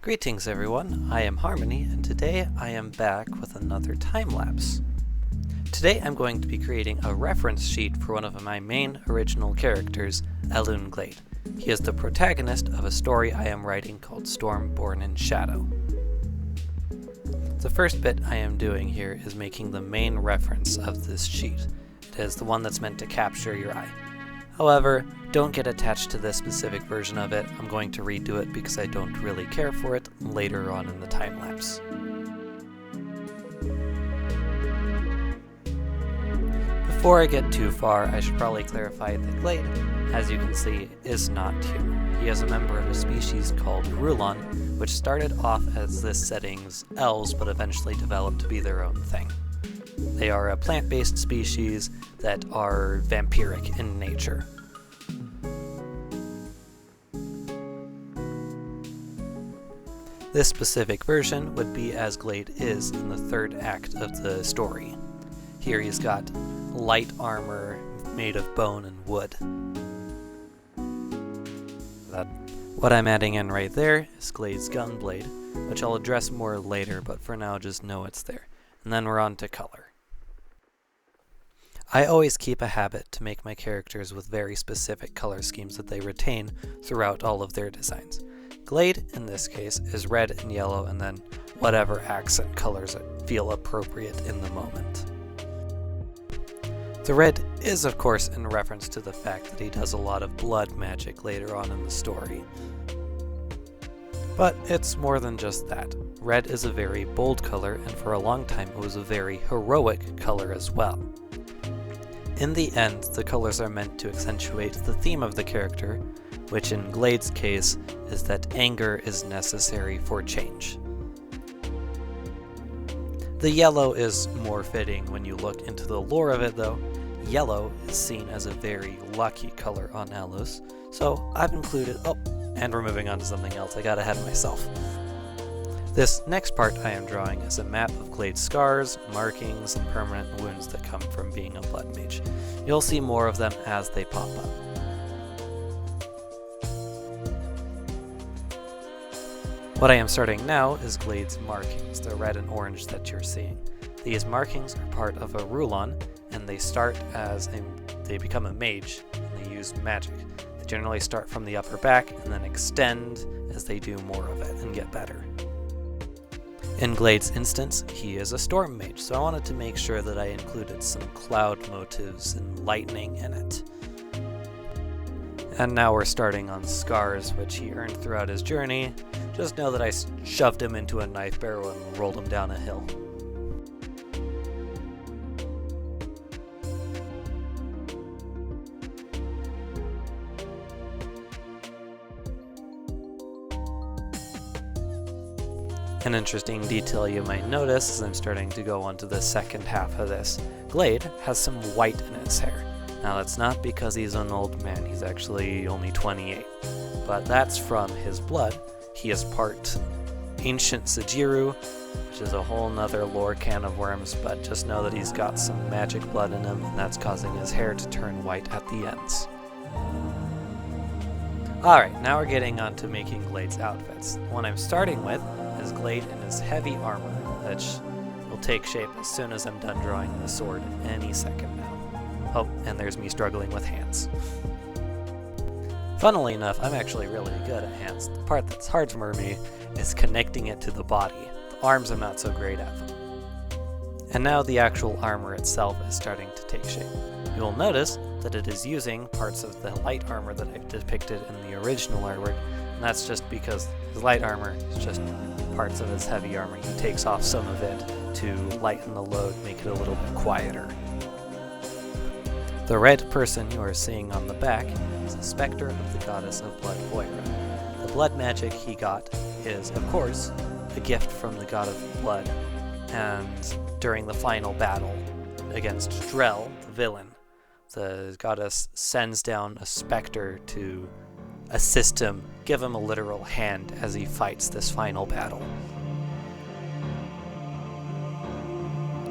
Greetings everyone, I am Harmony, and today I am back with another time-lapse. Today I'm going to be creating a reference sheet for one of my main original characters, ElunGlade. He is the protagonist of a story I am writing called Storm Born in Shadow. The first bit I am doing here is making the main reference of this sheet. It is the one that's meant to capture your eye. However, don't get attached to this specific version of it. I'm going to redo it because I don't really care for it later on in the time-lapse. Before I get too far, I should probably clarify that Glade, as you can see, is not human. He is a member of a species called Rulon, which started off as this setting's elves, but eventually developed to be their own thing. They are a plant-based species that are vampiric in nature. This specific version would be as Glade is in the third act of the story. Here he's got light armor made of bone and wood. What I'm adding in right there is Glade's gun blade, which I'll address more later, but for now just know it's there. And then we're on to color. I always keep a habit to make my characters with very specific color schemes that they retain throughout all of their designs. Glade, in this case, is red and yellow, and then whatever accent colors feel appropriate in the moment. The red is, of course, in reference to the fact that he does a lot of blood magic later on in the story. But it's more than just that. Red is a very bold color, and for a long time it was a very heroic color as well. In the end, the colors are meant to accentuate the theme of the character, which in Glade's case is that anger is necessary for change. The yellow is more fitting when you look into the lore of it though. Yellow is seen as a very lucky color on Allos, so I've included, and we're moving on to something else, I got ahead of myself. This next part I am drawing is a map of Glade's scars, markings, and permanent wounds that come from being a blood mage. You'll see more of them as they pop up. What I am starting now is Glade's markings, the red and orange that you're seeing. These markings are part of a Rulon, and they start as they become a mage, and they use magic. They generally start from the upper back, and then extend as they do more of it and get better. In Glade's instance, he is a storm mage, so I wanted to make sure that I included some cloud motifs and lightning in it. And now we're starting on scars, which he earned throughout his journey. Just know that I shoved him into a knife barrel and rolled him down a hill. An interesting detail you might notice as I'm starting to go on to the second half of this. Glade has some white in his hair. Now that's not because he's an old man, he's actually only 28. But that's from his blood. He is part ancient Sajiru, which is a whole nother lore can of worms, but just know that he's got some magic blood in him, and that's causing his hair to turn white at the ends. Alright, now we're getting on to making Glade's outfits. The one I'm starting with is Glade in his heavy armor, which will take shape as soon as I'm done drawing the sword any second now. Oh, and there's me struggling with hands. Funnily enough, I'm actually really good at hands. The part that's hard for me is connecting it to the body. The arms I'm not so great at. And now the actual armor itself is starting to take shape. You will notice that it is using parts of the light armor that I've depicted in the original artwork, and that's just because his light armor is just parts of his heavy armor. He takes off some of it to lighten the load, make it a little bit quieter. The red person you are seeing on the back is a specter of the goddess of blood, Moira. The blood magic he got is, of course, a gift from the god of blood, and during the final battle against Drell, the villain, the goddess sends down a specter to assist him, give him a literal hand as he fights this final battle.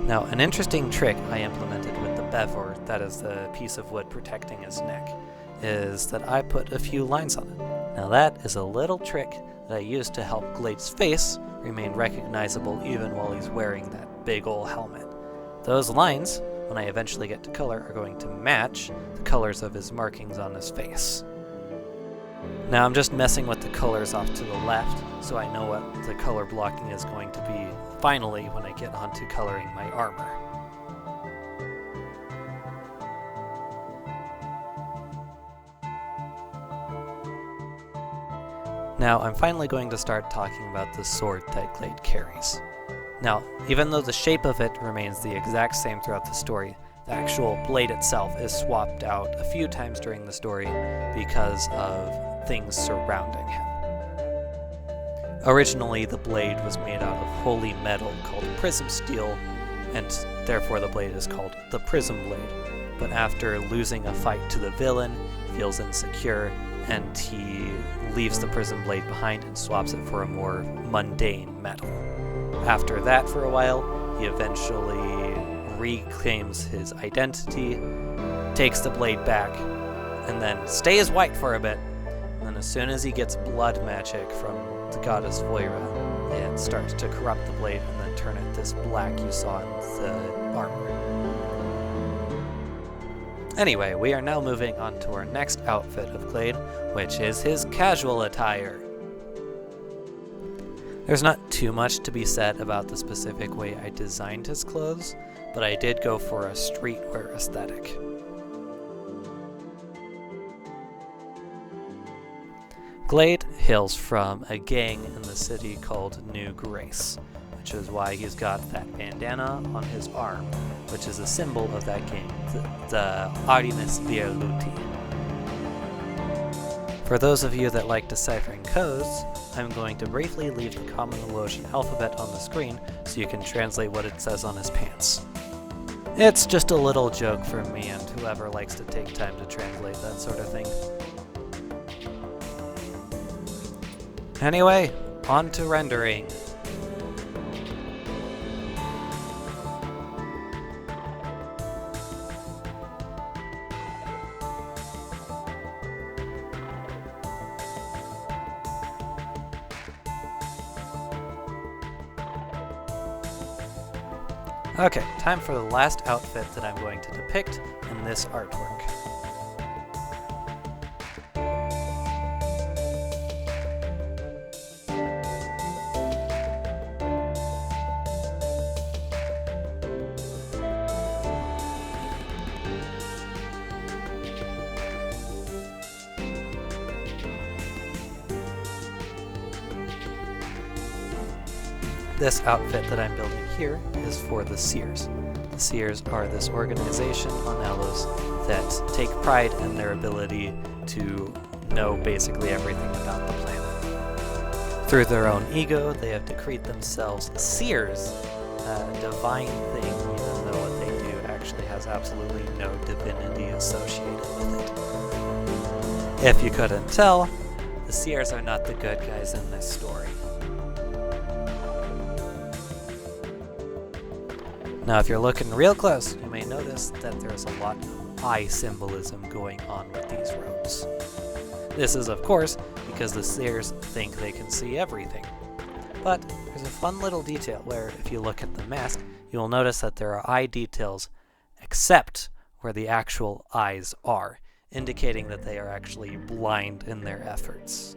Now, an interesting trick I implemented with the bevor, that is the piece of wood protecting his neck, is that I put a few lines on it. Now that is a little trick that I used to help Glade's face remain recognizable even while he's wearing that big ol' helmet. Those lines, when I eventually get to color, are going to match the colors of his markings on his face. Now I'm just messing with the colors off to the left, so I know what the color blocking is going to be finally when I get onto coloring my armor. Now I'm finally going to start talking about the sword that Glade carries. Now, even though the shape of it remains the exact same throughout the story, the actual blade itself is swapped out a few times during the story because of things surrounding him. Originally, the blade was made out of holy metal called prism steel, and therefore the blade is called the Prism Blade. But after losing a fight to the villain, he feels insecure, and he leaves the Prism Blade behind and swaps it for a more mundane metal. After that, for a while, he eventually reclaims his identity, takes the blade back, and then stays white for a bit. And then as soon as he gets blood magic from the goddess Voira, it starts to corrupt the blade and then turn it this black you saw in the armor. Anyway, we are now moving on to our next outfit of Glade, which is his casual attire. There's not too much to be said about the specific way I designed his clothes, but I did go for a streetwear aesthetic. Glade hails from a gang in the city called New Grace, which is why he's got that bandana on his arm, which is a symbol of that gang, the Artemis Virluti. For those of you that like deciphering codes, I'm going to briefly leave the common Alosian alphabet on the screen so you can translate what it says on his pants. It's just a little joke for me and whoever likes to take time to translate that sort of thing. Anyway, on to rendering. Okay, time for the last outfit that I'm going to depict in this artwork. This outfit that I'm building here is for the Seers. The Seers are this organization on Allos that take pride in their ability to know basically everything about the planet. Through their own ego, they have decreed themselves Seers, a divine thing, even though what they do actually has absolutely no divinity associated with it. If you couldn't tell, the Seers are not the good guys in this story. Now, if you're looking real close, you may notice that there's a lot of eye symbolism going on with these robes. This is, of course, because the Seers think they can see everything. But there's a fun little detail where, if you look at the mask, you will notice that there are eye details except where the actual eyes are, indicating that they are actually blind in their efforts.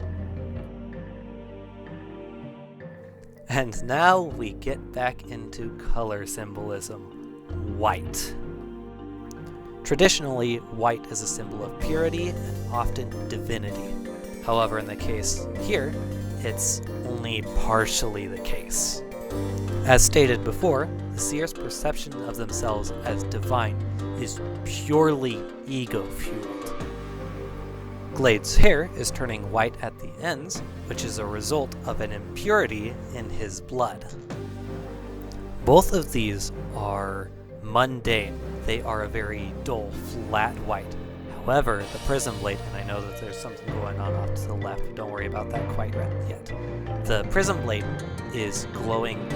And now we get back into color symbolism. White. Traditionally, white is a symbol of purity and often divinity. However, in the case here, it's only partially the case. As stated before, the Seer's perception of themselves as divine is purely ego-fueled. Glade's hair is turning white at the ends, which is a result of an impurity in his blood. Both of these are mundane. They are a very dull, flat white. However, the Prism Blade, and I know that there's something going on off to the left, don't worry about that quite yet. The Prism Blade is glowing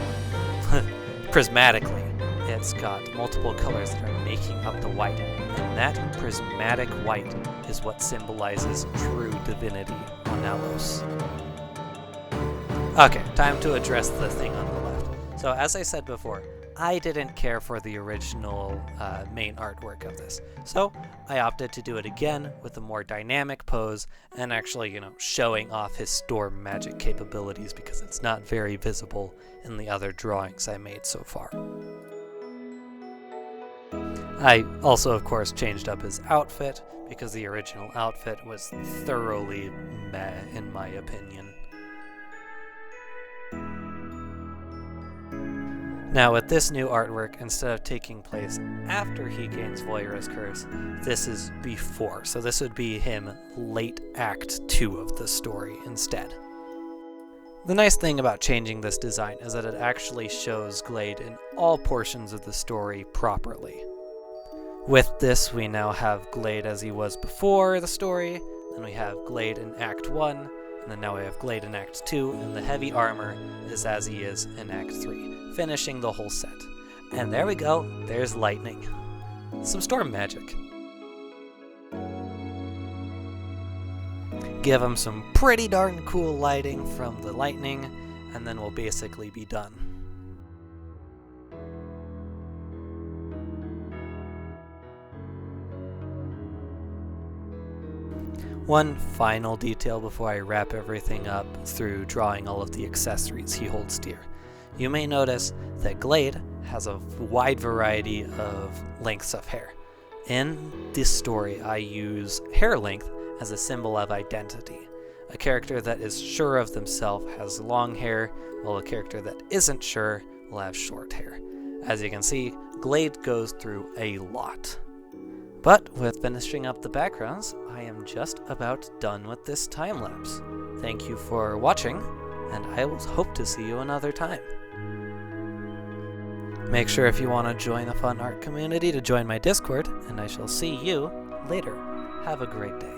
prismatically. It's got multiple colors that are making up the white, and that prismatic white is what symbolizes true divinity on Allos. Okay, time to address the thing on the left. So as I said before, I didn't care for the original main artwork of this. So I opted to do it again with a more dynamic pose and actually, showing off his storm magic capabilities because it's not very visible in the other drawings I made so far. I also, of course, changed up his outfit because the original outfit was thoroughly meh in my opinion. Now with this new artwork, instead of taking place after he gains Voyra's curse, this is before. So this would be him late Act 2 of the story instead. The nice thing about changing this design is that it actually shows Glade in all portions of the story properly. With this, we now have Glade as he was before the story, then we have Glade in Act 1, and then now we have Glade in Act 2, and the heavy armor is as he is in Act 3, finishing the whole set. And there we go, there's lightning. Some storm magic. Give him some pretty darn cool lighting from the lightning, and then we'll basically be done. One final detail before I wrap everything up through drawing all of the accessories he holds dear. You may notice that Glade has a wide variety of lengths of hair. In this story, I use hair length as a symbol of identity. A character that is sure of themselves has long hair, while a character that isn't sure will have short hair. As you can see, Glade goes through a lot. But with finishing up the backgrounds, I am just about done with this time-lapse. Thank you for watching, and I will hope to see you another time. Make sure if you want to join the fun art community to join my Discord, and I shall see you later. Have a great day.